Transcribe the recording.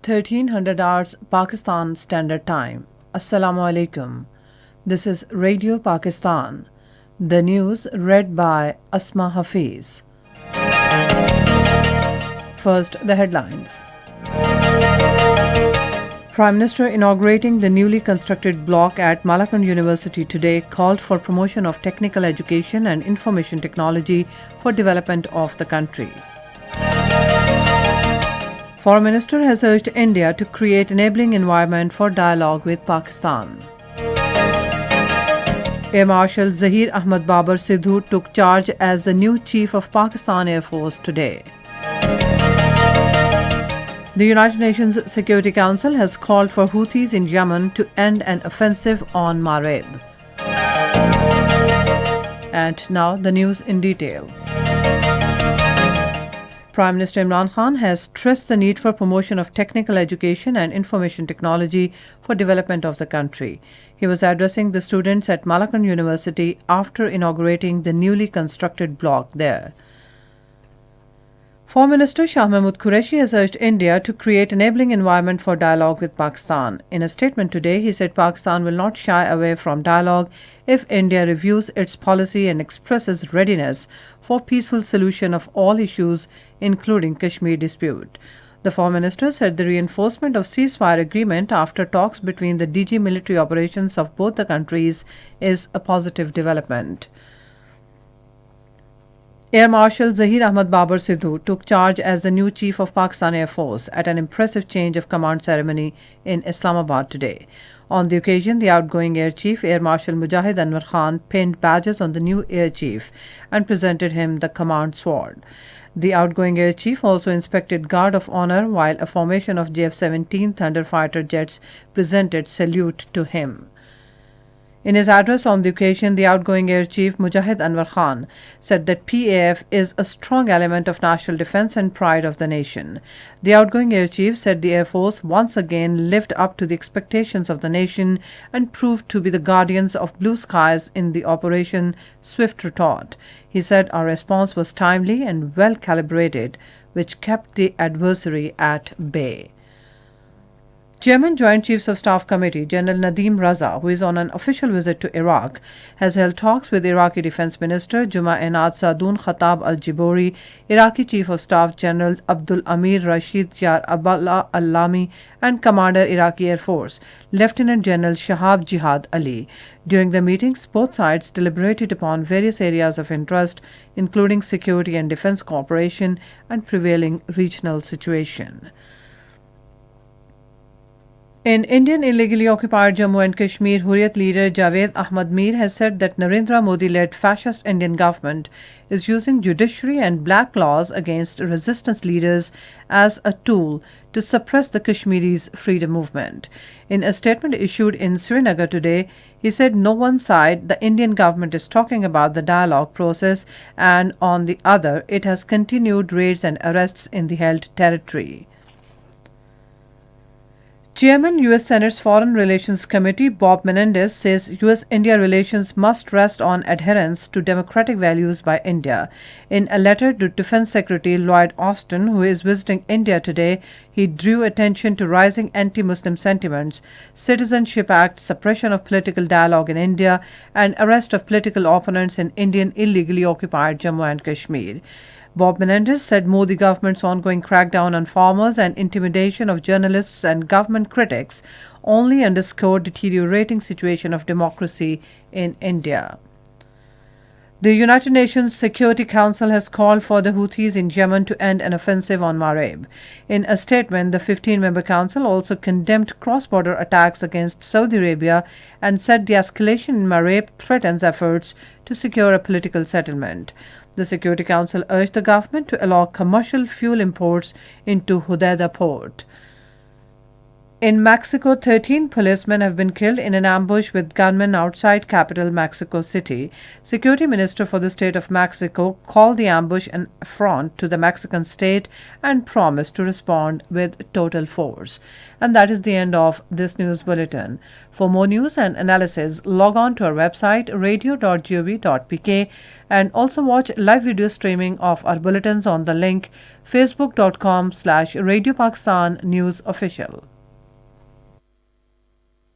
1300 hours Pakistan Standard Time. Assalamu alaikum. This is Radio Pakistan. The news read by Asma Hafiz. First, the headlines. Prime Minister inaugurating the newly constructed block at Malakand University today called for promotion of technical education and information technology for development of the country. Foreign Minister has urged India to create enabling environment for dialogue with Pakistan. Air Marshal Zahir Ahmad Babar Sidhu took charge as the new Chief of Pakistan Air Force today. The United Nations Security Council has called for Houthis in Yemen to end an offensive on Marib. And now the news in detail. Prime Minister Imran Khan has stressed the need for promotion of technical education and information technology for development of the country. He was addressing the students at Malakand University after inaugurating the newly constructed block there. Foreign Minister Shah Mahmood Qureshi has urged India to create enabling environment for dialogue with Pakistan. In a statement today, he said Pakistan will not shy away from dialogue if India reviews its policy and expresses readiness for peaceful solution of all issues, including Kashmir dispute. The Foreign Minister said the reinforcement of ceasefire agreement after talks between the DG military operations of both the countries is a positive development. Air Marshal Zahir Ahmad Babar Sidhu took charge as the new Chief of Pakistan Air Force at an impressive change of command ceremony in Islamabad today. On the occasion, the outgoing Air Chief, Air Marshal Mujahid Anwar Khan, pinned badges on the new Air Chief and presented him the command sword. The outgoing Air Chief also inspected Guard of Honor while a formation of JF-17 Thunder fighter jets presented salute to him. In his address on the occasion, the outgoing Air Chief Mujahid Anwar Khan said that PAF is a strong element of national defense and pride of the nation. The outgoing Air Chief said the Air Force once again lived up to the expectations of the nation and proved to be the guardians of blue skies in the Operation Swift Retort. He said our response was timely and well calibrated, which kept the adversary at bay. Chairman Joint Chiefs of Staff Committee General Nadeem Raza, who is on an official visit to Iraq, has held talks with Iraqi Defense Minister Juma Enad Sadoun Khattab al-Jibori, Iraqi Chief of Staff General Abdul Amir Rashid Yar Abdullah al-Lami, and Commander Iraqi Air Force Lieutenant General Shahab Jihad Ali. During the meetings, both sides deliberated upon various areas of interest, including security and defense cooperation and prevailing regional situation. In Indian illegally occupied Jammu and Kashmir, Hurriyat leader Javed Ahmad Mir has said that Narendra Modi-led fascist Indian government is using judiciary and black laws against resistance leaders as a tool to suppress the Kashmiris' freedom movement. In a statement issued in Srinagar today, he said no one side, the Indian government is talking about the dialogue process, and on the other, it has continued raids and arrests in the held territory. Chairman U.S. Senate's Foreign Relations Committee Bob Menendez says U.S.-India relations must rest on adherence to democratic values by India. In a letter to Defense Secretary Lloyd Austin, who is visiting India today, he drew attention to rising anti-Muslim sentiments, Citizenship Act, suppression of political dialogue in India, and arrest of political opponents in Indian illegally occupied Jammu and Kashmir. Bob Menendez said Modi government's ongoing crackdown on farmers and intimidation of journalists and government critics only underscored deteriorating situation of democracy in India. The United Nations Security Council has called for the Houthis in Yemen to end an offensive on Marib. In a statement, the 15-member council also condemned cross-border attacks against Saudi Arabia and said the escalation in Marib threatens efforts to secure a political settlement. The Security Council urged the government to allow commercial fuel imports into Hodeidah port. In Mexico, 13 policemen have been killed in an ambush with gunmen outside capital Mexico City. Security Minister for the state of Mexico called the ambush an affront to the Mexican state and promised to respond with total force. And that is the end of this news bulletin. For more news and analysis, log on to our website radio.gov.pk and also watch live video streaming of our bulletins on the link facebook.com/Radio Pakistan News Official.